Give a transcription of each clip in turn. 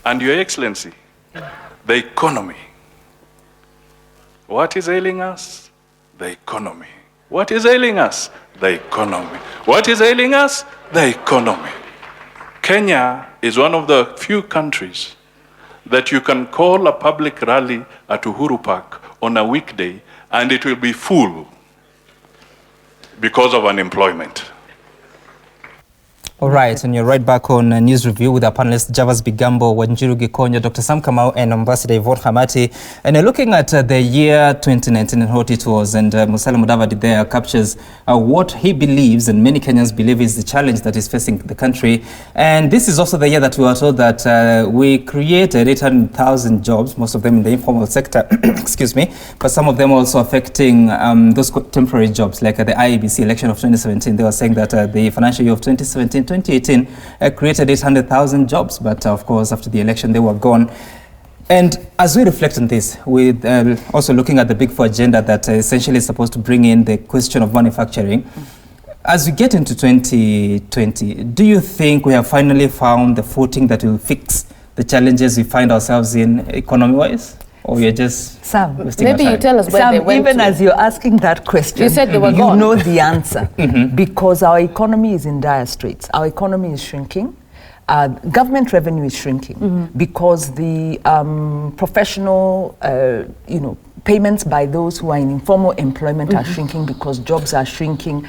And Your Excellency, the economy. What is ailing us? The economy. What is ailing us? The economy. What is ailing us? The economy. Kenya is one of the few countries that you can call a public rally at Uhuru Park on a weekday and it will be full because of unemployment. All right, and you're right back on News Review with our panelists Javas Bigambo, Wanjiru Gikonyo, Dr. Sam Kamau, and Ambassador Yvonne Hamati. And looking at the year 2019 and what it was, and Musalia Mudavadi there captures what he believes, and many Kenyans believe, is the challenge that is facing the country. And this is also the year that we were told that we created 800,000 jobs, most of them in the informal sector, excuse me, but some of them also affecting those temporary jobs, like the IEBC election of 2017. They were saying that the financial year of 2018 created 800,000 jobs, but of course after the election they were gone. And as we reflect on this, with also looking at the Big Four agenda that essentially is supposed to bring in the question of manufacturing, as we get into 2020, do you think we have finally found the footing that will fix the challenges we find ourselves in economy-wise? Or we are just Sam, maybe you tell us where they went even to. As you're asking that question, you said they were you gone. know the answer. Because our economy is in dire straits. Our economy is shrinking. Government revenue is shrinking because the professional, payments by those who are in informal employment are shrinking because jobs are shrinking.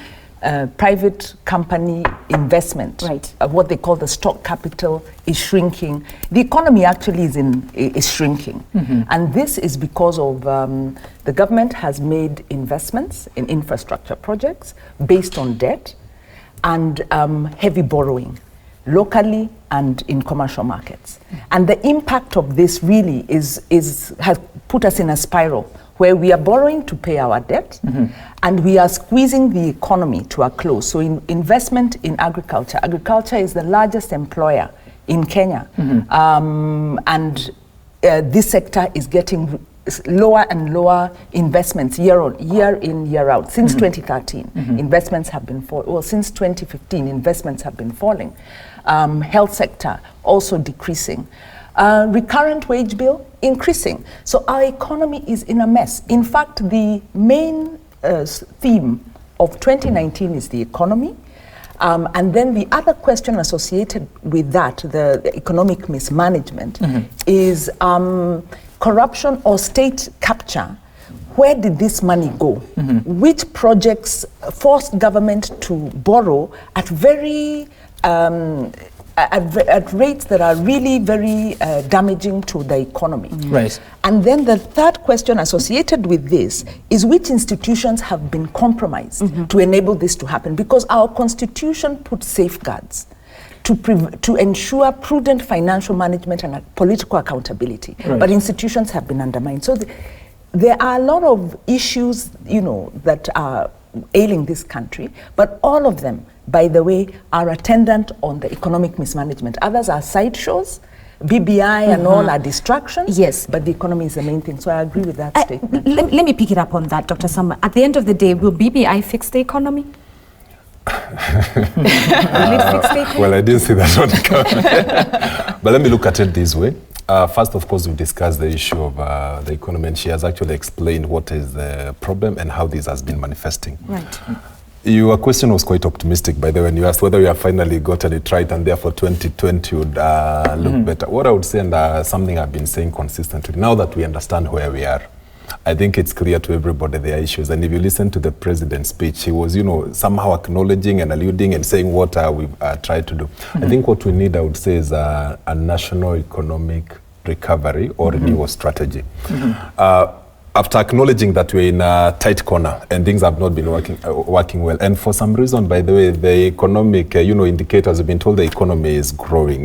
Private company investment, what they call the stock capital, is shrinking. The economy actually is shrinking. And this is because of the government has made investments in infrastructure projects based on debt and heavy borrowing, locally and in commercial markets. And the impact of this really has put us in a spiral where we are borrowing to pay our debt and we are squeezing the economy to a close. So investment in agriculture. Agriculture is the largest employer in Kenya. And this sector is getting lower and lower investments year in, year out. Since 2013, investments have been falling. Well, since 2015, investments have been falling. Health sector also decreasing. Recurrent wage bill increasing. So our economy is in a mess. In fact, the main theme of 2019 is the economy. And then the other question associated with that, the economic mismanagement, is corruption or state capture. Where did this money go? Which projects forced government to borrow at very at rates that are really very damaging to the economy. Right. And then the third question associated with this is which institutions have been compromised to enable this to happen? Because our constitution puts safeguards to ensure prudent financial management and political accountability. Right. But institutions have been undermined. So there are a lot of issues, that are ailing this country, but all of them, by the way, are attendant on the economic mismanagement. Others are sideshows, BBI and all are distractions. Yes. But the economy is the main thing. So I agree with that statement. Let me pick it up on that, Dr. Samba. At the end of the day, will BBI fix the economy? Will it fix the economy? Well, I didn't see that one coming. But let me look at it this way. First, of course, we discussed the issue of the economy, and she has actually explained what is the problem and how this has been manifesting. Right. Your question was quite optimistic, by the way, when you asked whether we have finally gotten it right and therefore 2020 would look better. What I would say, and something I've been saying consistently, now that we understand where we are, I think it's clear to everybody there are issues. And if you listen to the president's speech, he was, somehow acknowledging and alluding and saying what we've tried to do. I think what we need, I would say, is a national economic recovery or renewal strategy. After acknowledging that we're in a tight corner and things have not been working well, and for some reason, by the way, the economic indicators have been told the economy is growing,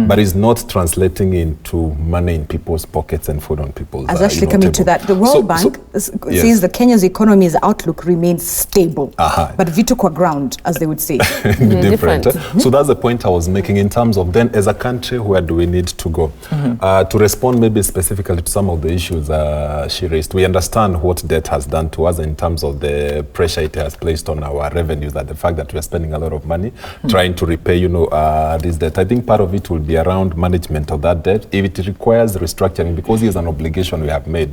but it's not translating into money in people's pockets and food on people's I was actually coming to that. The World Bank says the Kenya's economy's outlook remains stable, but vitu kwa ground, as they would say. Different. So that's the point I was making in terms of then, as a country, where do we need to go? To respond maybe specifically to some of the issues she raised. we understand what debt has done to us in terms of the pressure it has placed on our revenues, that the fact that we are spending a lot of money trying to repay, this debt. I think part of it will be around management of that debt. If it requires restructuring, because it is an obligation we have made,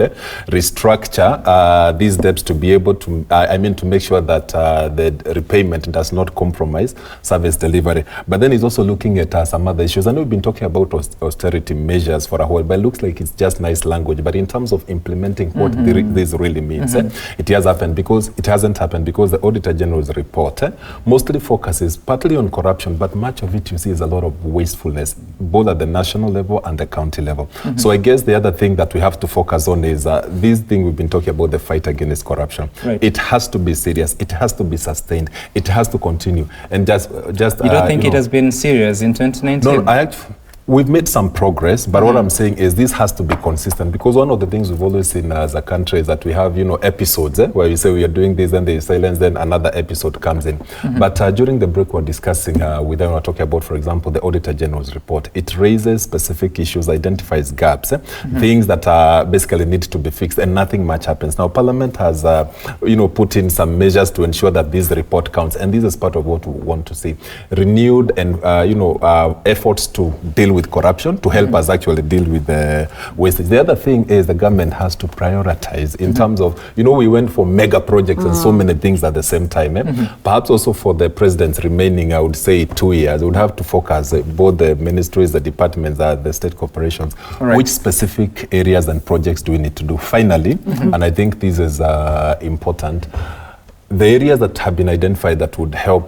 restructure these debts to be able to, to make sure that the repayment does not compromise service delivery. But then it's also looking at some other issues. I know we've been talking about austerity measures for a while, but it looks like it's just nice language. But in terms of implementing what this really means, it hasn't happened because the Auditor General's report mostly focuses partly on corruption, but much of it you see is a lot of wastefulness, both at the national level and the county level. So I guess the other thing that we have to focus on is this thing we've been talking about, the fight against corruption. Right. It has to be serious. It has to be sustained. It has to continue. And just you don't think it has been serious in 2019? No, we've made some progress, but what I'm saying is this has to be consistent, because one of the things we've always seen as a country is that we have, episodes where you say we are doing this and there is silence, then another episode comes in. But during the break we're discussing with them, we're talking about, for example, the Auditor General's report. It raises specific issues, identifies gaps, things that basically need to be fixed, and nothing much happens. Now, Parliament has, put in some measures to ensure that this report counts, and this is part of what we want to see. Renewed and, efforts to deal with corruption, to help us actually deal with the wastage. The other thing is the government has to prioritize in terms of, we went for mega projects and so many things at the same time. Perhaps also for the president's remaining, I would say 2 years, we would have to focus both the ministries, the departments, the state corporations, which specific areas and projects do we need to do. Finally, and I think this is important, the areas that have been identified that would help,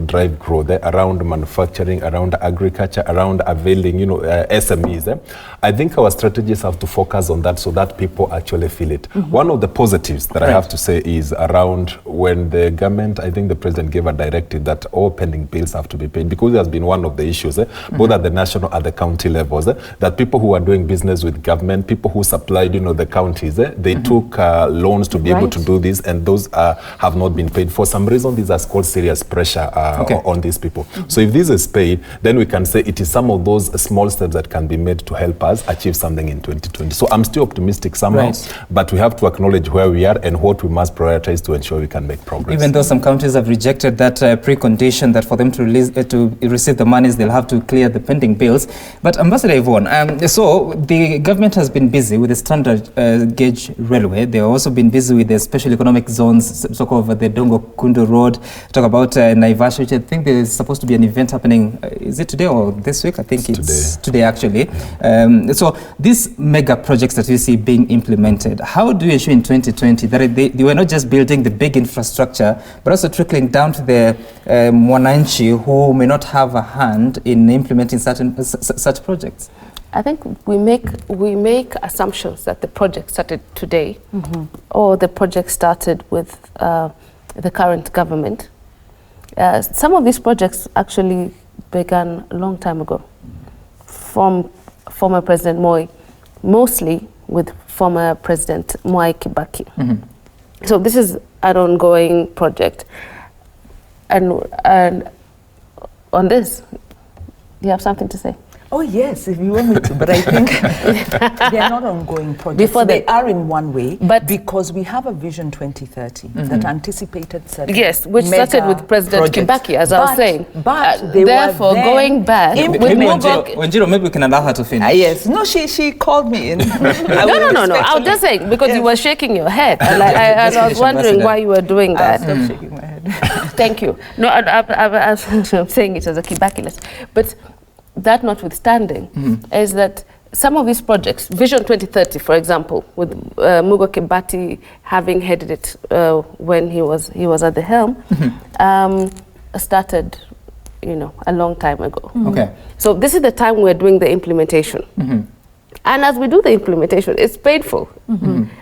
drive growth around manufacturing, around agriculture, around availing, SMEs. I think our strategies have to focus on that so that people actually feel it. One of the positives that I have to say is around when the government, I think the president gave a directive that all pending bills have to be paid, because it has been one of the issues, both at the national and the county levels, that people who are doing business with government, people who supplied, the counties, they took loans to be able to do this, and those have not been paid. For some reason, these has caused serious pressure on these people. So if this is paid, then we can say it is some of those small steps that can be made to help us achieve something in 2020. So I'm still optimistic somehow, but we have to acknowledge where we are and what we must prioritize to ensure we can make progress. Even though some countries have rejected that precondition that for them to receive the monies, they'll have to clear the pending bills. But Ambassador Yvonne, so the government has been busy with the standard gauge railway. They've also been busy with the special economic zones, so-called the Dongo Kundu Road. Talk about Naivasha, which I think there is supposed to be an event happening. Is it today or this week? I think it's today actually. So these mega projects that we see being implemented, how do you ensure in 2020 that they were not just building the big infrastructure, but also trickling down to the Mwananchi who may not have a hand in implementing such projects? I think we make assumptions that the project started today, or the project started with the current government. Some of these projects actually began a long time ago, from former President Moi, mostly with former President Mwai Kibaki. So this is an ongoing project, and on this, you have something to say? Oh yes, if you want me to, but I think they are not ongoing projects. They are in one way, but because we have a Vision 2030 that anticipated certain which started with President Kibaki, as I was saying. But they therefore, going back with Wanjiru, maybe we can allow her to finish. Yes, no, she called me in. No. I was just saying because you were shaking your head, and I was wondering why you were doing that. Stop shaking my head. Thank you. No, I'm saying it as a Kibaki list, but. That notwithstanding, is that some of these projects, Vision 2030, for example, with Mugo Kibaki having headed it when he was at the helm, started, a long time ago. Okay. So this is the time we're doing the implementation. And as we do the implementation, it's painful.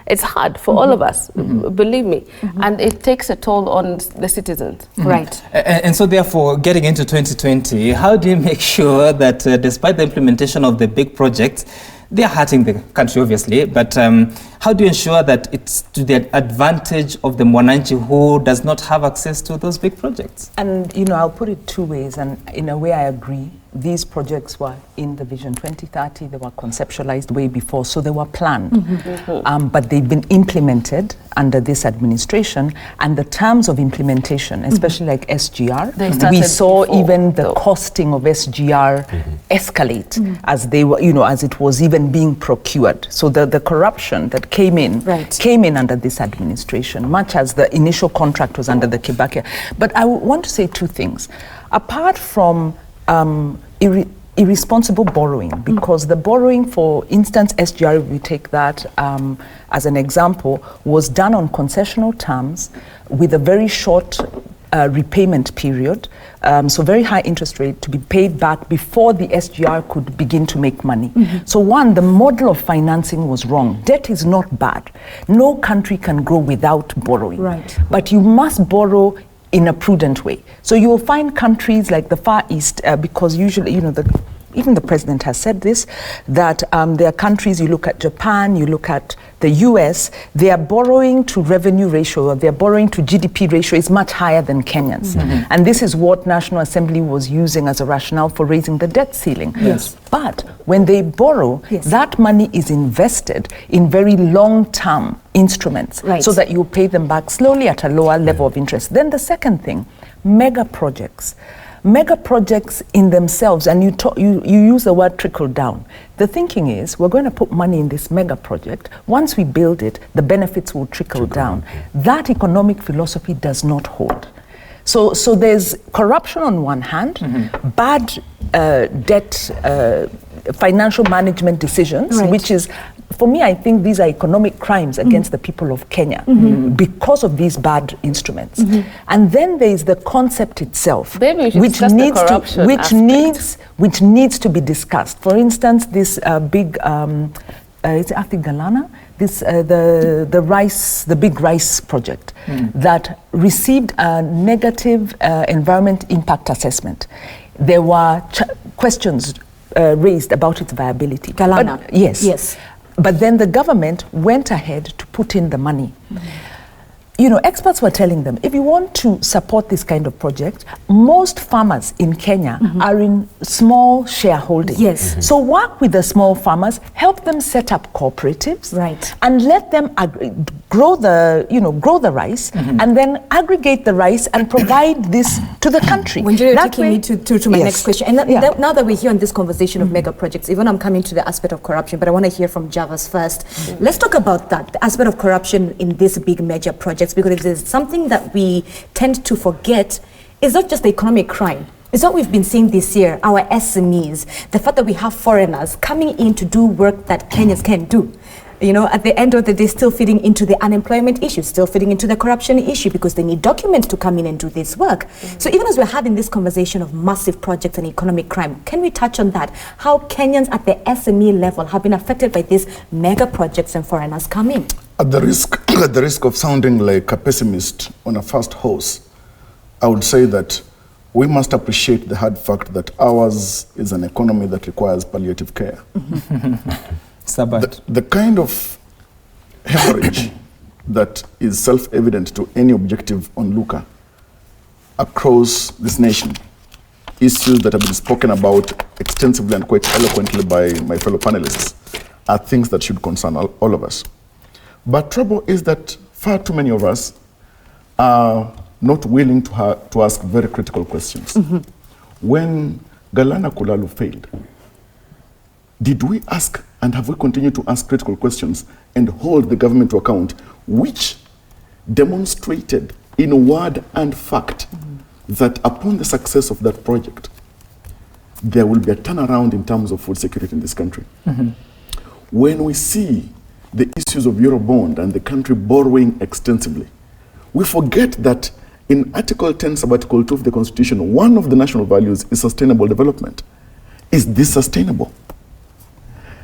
It's hard for all of us, believe me. And it takes a toll on the citizens. Right. And so therefore, getting into 2020, how do you make sure that despite the implementation of the big projects, they are hurting the country, obviously, but how do you ensure that it's to the advantage of the Mwananchi who does not have access to those big projects? And, I'll put it two ways, and in a way I agree these projects were in the Vision 2030, they were conceptualized way before, so they were planned. But they've been implemented under this administration, and the terms of implementation, especially like SGR, we saw even the costing of SGR escalate as they were, as it was even being procured. So the corruption that came in under this administration, much as the initial contract was under the Kibaki. But I want to say two things. Apart from irresponsible borrowing, because the borrowing, for instance, SGR, if we take that as an example, was done on concessional terms with a very short repayment period, so very high interest rate to be paid back before the SGR could begin to make money. So one, the model of financing was wrong. Debt is not bad. No country can grow without borrowing. Right. But you must borrow in a prudent way. So you will find countries like the Far East, because usually, even the president has said this, that there are countries, you look at Japan, you look at the US, their borrowing to revenue ratio, or their borrowing to GDP ratio is much higher than Kenya's. And this is what National Assembly was using as a rationale for raising the debt ceiling. Yes. But when they borrow, that money is invested in very long-term instruments, so that you pay them back slowly at a lower level of interest. Then the second thing, mega projects. Mega projects in themselves, and you use the word trickle down. The thinking is, we're going to put money in this mega project. Once we build it, the benefits will trickle down. That economic philosophy does not hold. So there's corruption on one hand, bad debt, financial management decisions, which is, for me, I think these are economic crimes against the people of Kenya because of these bad instruments. And then there is the concept itself, which needs to be discussed. For instance, this big, is it Athi Galana? This the big rice project that received a negative environment impact assessment. There were questions raised about its viability. Galana. But, yes. But then the government went ahead to put in the money. Experts were telling them, if you want to support this kind of project, most farmers in Kenya are in small shareholding. Yes. So work with the small farmers, help them set up cooperatives, and let them grow the rice, and then aggregate the rice and provide this to the country. When you're taking me to my next question, and now that we're here on this conversation of mega projects, even I'm coming to the aspect of corruption, but I want to hear from Javas first. Let's talk about that, the aspect of corruption in these big major projects, because if there's something that we tend to forget, it's not just the economic crime. It's what we've been seeing this year, our SMEs, the fact that we have foreigners coming in to do work that Kenyans can do. At the end of the day, still feeding into the unemployment issue, still feeding into the corruption issue, because they need documents to come in and do this work. So even as we're having this conversation of massive projects and economic crime, can we touch on that? How Kenyans at the SME level have been affected by these mega projects and foreigners coming? At the risk of sounding like a pessimist on a fast horse, I would say that we must appreciate the hard fact that ours is an economy that requires palliative care. The kind of hemorrhage that is self-evident to any objective onlooker across this nation, issues that have been spoken about extensively and quite eloquently by my fellow panelists, are things that should concern all of us. But trouble is that far too many of us are not willing to ask very critical questions. When Galana Kulalu failed, did we ask and have we continued to ask critical questions and hold the government to account, which demonstrated in word and fact that upon the success of that project, there will be a turnaround in terms of food security in this country? When we see the issues of Eurobond and the country borrowing extensively, we forget that in Article 10, Sub-Article 2 of the Constitution, one of the national values is sustainable development. Is this sustainable?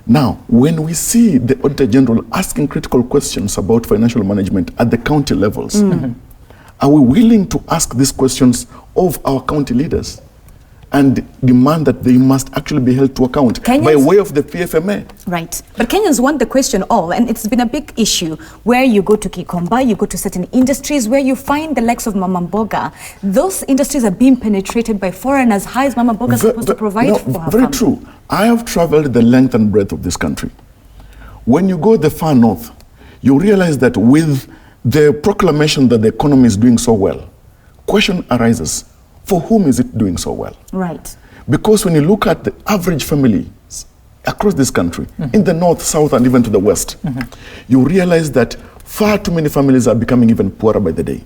Now, when we see the Auditor General asking critical questions about financial management at the county levels, are we willing to ask these questions of our county leaders? and demand that they must actually be held to account by Kenyans- way of the PFMA. Right. But Kenyans want the question all, and it's been a big issue where you go to Kikomba, you go to certain industries where you find the likes of Mama Mboga. Those industries are being penetrated by foreigners. How is Mama Mboga supposed to provide for her Very family? true. I have traveled the length and breadth of this country. When you go the far north, you realize that with the proclamation that the economy is doing so well, question arises, for whom is it doing so well? Right. Because when you look at the average family across this country, in the north, south, and even to the west, you realize that far too many families are becoming even poorer by the day.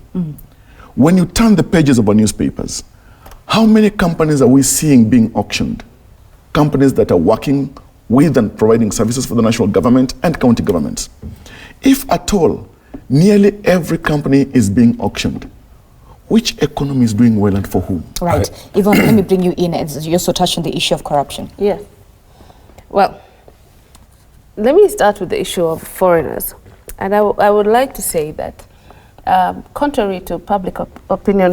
When you turn the pages of our newspapers, how many companies are we seeing being auctioned? Companies that are working with and providing services for the national government and county governments. If at all, nearly every company is being auctioned, which economy is doing well and for whom? Right. Yvonne, let me bring you in as you also touched on the issue of corruption. Yeah. Well, let me start with the issue of foreigners. And I would like to say that contrary to public opinion,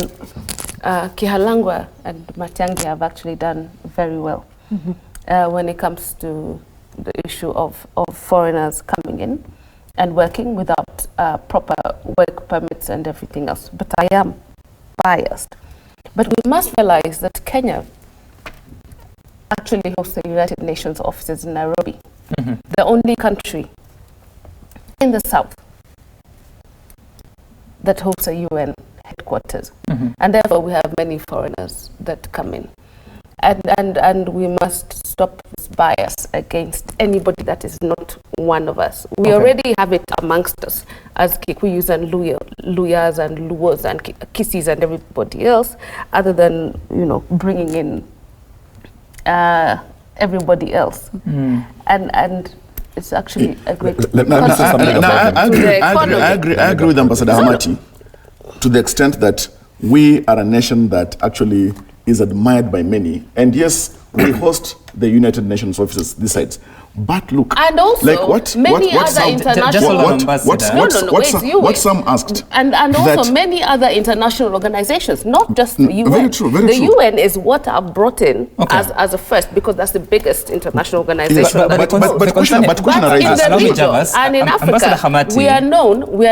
Kihalangwa and Matiang'i have actually done very well when it comes to the issue of foreigners coming in and working without proper work permits and everything else. But I am biased. But we must realize that Kenya actually hosts the United Nations offices in Nairobi, the only country in the south that hosts a UN headquarters. And therefore we have many foreigners that come in. And we must stop this bias against anybody that is not one of us. We already have it amongst us as Kikuyus and Luyas and Luos and Kisis and everybody else, other than, you know, bringing in everybody else. And it's actually a great... I agree with Ambassador Hamati to the extent that we are a nation that actually is admired by many. And yes, we host the United Nations offices this side. But look, and also like what some asked, and also many other international organizations, not just the UN. Very true. The UN is what I've brought in as a first, because that's the biggest international organization. But question arises. In the region and in Africa, we are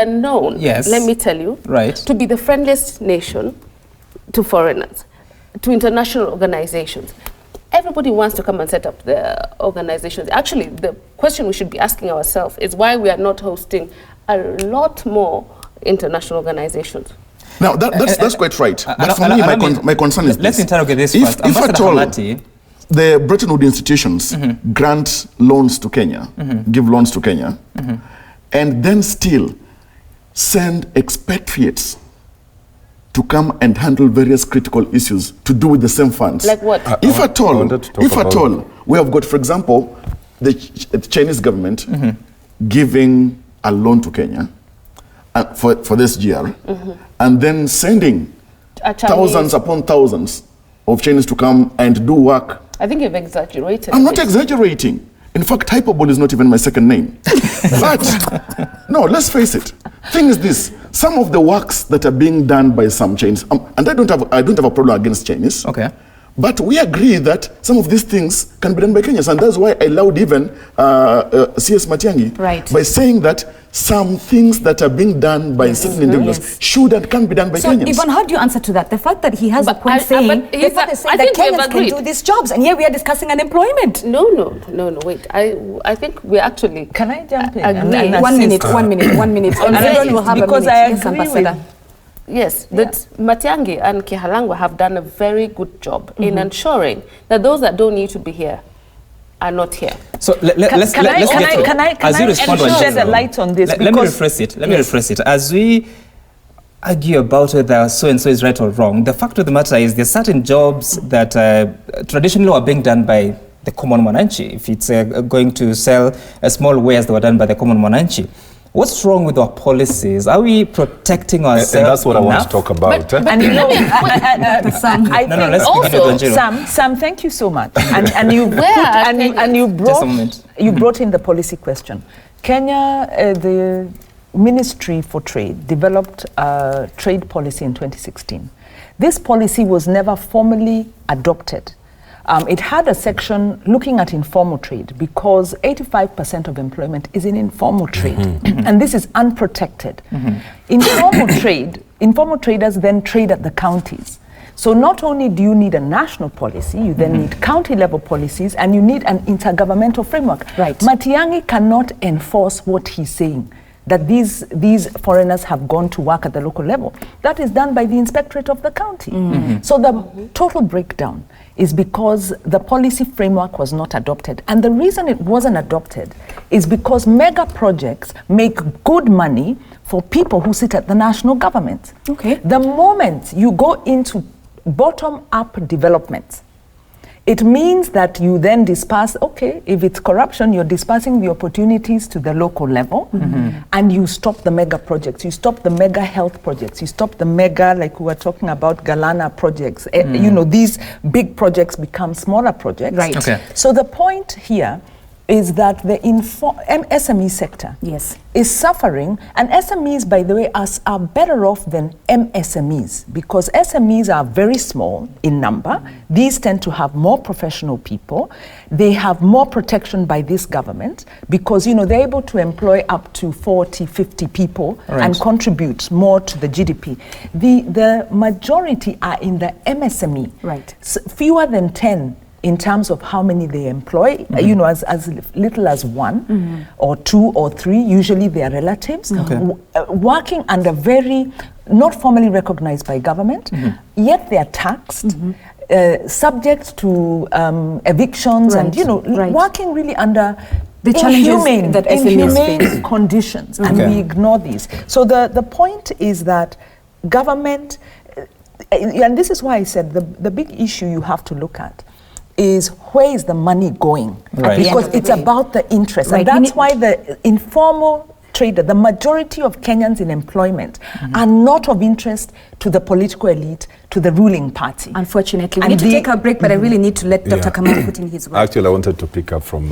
known. Yes. Let me tell you, right, to be the friendliest nation to foreigners, to international organizations. Everybody wants to come and set up their organizations. Actually, the question we should be asking ourselves is why we are not hosting a lot more international organizations. Now, that's quite right. But for me, my concern is let's this. interrogate this first. If at all, the Bretton Woods institutions grant loans to Kenya, give loans to Kenya, and then still send expatriates to come and handle various critical issues to do with the same funds. Like what? If at all, we have got, for example, the Chinese government giving a loan to Kenya for this year, and then sending thousands upon thousands of Chinese to come and do work. I think you've exaggerated. I'm not exaggerating. In fact, hyperbole is not even my second name. But, no, let's face it. Thing is this, some of the works that are being done by some Chinese, and I don't have a problem against Chinese. Okay. But we agree that some of these things can be done by Kenyans, and that's why I allowed even C.S. Matiang'i by saying that some things that are being done by certain individuals should and can be done by Kenyans. So, Yvonne, how do you answer to that? The fact that he has a point saying that Kenyans can do these jobs, and here we are discussing unemployment. No, wait. I think we actually... Can I jump in? Agree. One minute. Because I agree with... Yes, that Matiang'i and Kihalangwa have done a very good job in ensuring that those that don't need to be here are not here. So let's shed a light on this? Let me rephrase it. As we argue about whether so-and-so is right or wrong, the fact of the matter is there's certain jobs that traditionally were being done by the common mwananchi. If it's going to sell small wares that were done by the common mwananchi. What's wrong with our policies? Are we protecting ourselves and that's what enough? I want to talk about. And you know, Sam, thank you so much. And you brought in the policy question. Kenya, the Ministry for Trade developed a trade policy in 2016 this policy was never formally adopted. It had a section looking at informal trade because 85% of employment is in informal trade, and this is unprotected. Informal traders then trade at the counties. So not only do you need a national policy, you then need county level policies, and you need an intergovernmental framework. Right. Matiang'i cannot enforce what he's saying, that these foreigners have gone to work at the local level. That is done by the inspectorate of the county. So the total breakdown is because the policy framework was not adopted. And the reason it wasn't adopted is because mega projects make good money for people who sit at the national government. Okay. The moment you go into bottom-up development, it means that you then disperse, okay, if it's corruption, you're dispersing the opportunities to the local level, and you stop the mega projects, you stop the mega health projects, you stop the mega, like we were talking about, Galana projects. You know, these big projects become smaller projects. Right. Okay. So the point here is that the SME sector is suffering, and SMEs, by the way, are better off than MSMEs because SMEs are very small in number. These tend to have more professional people. They have more protection by this government because, you know, they're able to employ up to 40, 50 people and contribute more to the GDP. The majority are in the MSME. Right. Fewer than 10 in terms of how many they employ, you know, as little as 1 or 2 or 3, usually they are relatives, working under very, not formally recognized by government, yet they are taxed, subject to evictions and, you know, working really under the challenges that inhumane conditions, and we ignore these. So the point is that government, and this is why I said the big issue you have to look at is where is the money going? Because it's about the interest. And that's why the informal trader, the majority of Kenyans in employment are not of interest to the political elite, to the ruling party. Unfortunately. We need to take a break, but I really need to let Dr. Kamau put in his word. Actually, I wanted to pick up from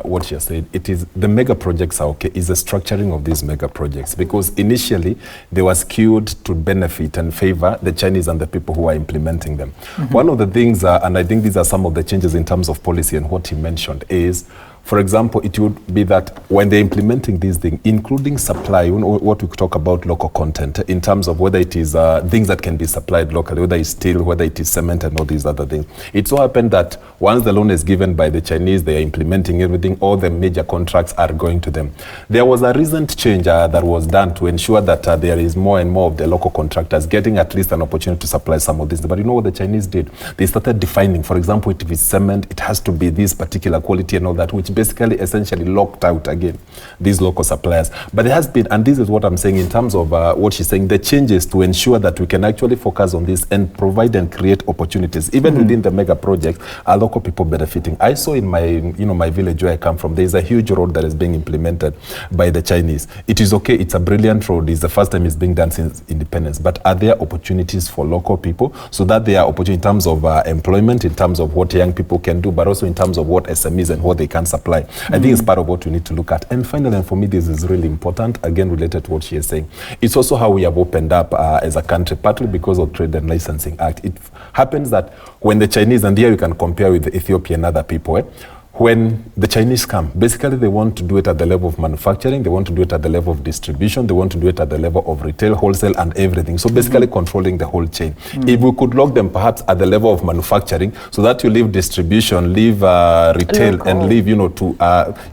what she said. It is the mega projects are okay, is the structuring of these mega projects, because initially they were skewed to benefit and favor the Chinese and the people who are implementing them. One of the things, and I think these are some of the changes in terms of policy and what he mentioned is, for example, it would be that when they're implementing these things, including supply, you know, what we talk about local content, in terms of whether it is things that can be supplied locally, whether it's steel, whether it is cement and all these other things. It so happened that once the loan is given by the Chinese, they are implementing everything, all the major contracts are going to them. There was a recent change that was done to ensure that there is more and more of the local contractors getting at least an opportunity to supply some of this. But you know what the Chinese did? They started defining, for example, if it's cement, it has to be this particular quality and all that, which basically essentially locked out again these local suppliers. But there has been, and this is what I'm saying in terms of what she's saying, the changes to ensure that we can actually focus on this and provide and create opportunities, even within the mega projects, are local people benefiting. I saw in my, you know, my village where I come from, there's a huge road that is being implemented by the Chinese. It is okay, it's a brilliant road, it's the first time it's being done since independence, but are there opportunities for local people so that there are opportunities in terms of employment, in terms of what young people can do, but also in terms of what SMEs and what they can supply? I think it's part of what we need to look at. And finally, and for me, this is really important, again, related to what she is saying. It's also how we have opened up as a country, partly because of Trade and Licensing Act. It happens that when the Chinese, and here you can compare with Ethiopia and other people, when the Chinese come, basically they want to do it at the level of manufacturing, they want to do it at the level of distribution, they want to do it at the level of retail, wholesale, and everything. So basically controlling the whole chain. If we could lock them perhaps at the level of manufacturing, so that you leave distribution, leave retail, and leave, you know, to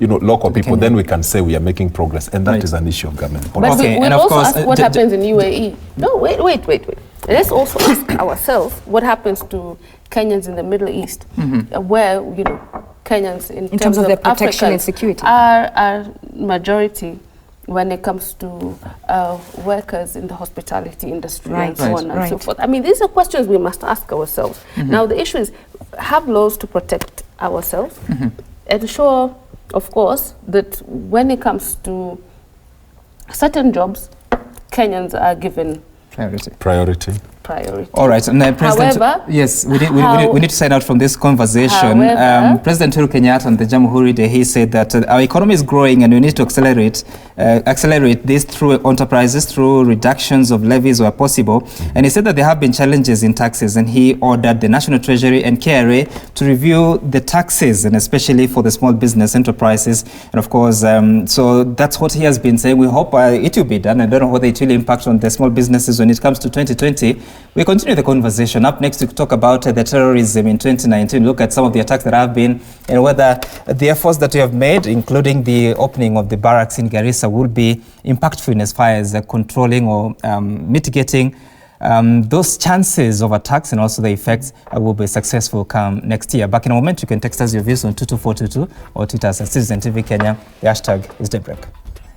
local people, then we can say we are making progress, and that is an issue of government policy. But we'll also ask what happens in UAE. No, wait. Let's also ask ourselves what happens to Kenyans in the Middle East, where, you know, Kenyans in terms of their protection Africans and security are majority when it comes to workers in the hospitality industry and so on and so forth. I mean, these are questions we must ask ourselves. Now, the issue is have laws to protect ourselves, ensure, of course, that when it comes to certain jobs, Kenyans are given priority. priority. All right, and President, However, yes, we need to sign out from this conversation. However, President Uhuru Kenyatta on the Jamhuri Day, he said that our economy is growing and we need to accelerate this through enterprises, through reductions of levies where possible. And he said that there have been challenges in taxes, and he ordered the National Treasury and KRA to review the taxes, and especially for the small business enterprises. And of course, so that's what he has been saying. We hope it will be done. I don't know whether it will impact on the small businesses when it comes to 2020. We continue the conversation. Up next, we talk about the terrorism in 2019, look at some of the attacks that have been, and whether the efforts that we have made, including the opening of the barracks in Garissa, will be impactful in as far as controlling or mitigating those chances of attacks, and also the effects will be successful come next year. Back in a moment, you can text us your views on 22422 or tweet us at Citizen TV Kenya. The hashtag is Daybreak.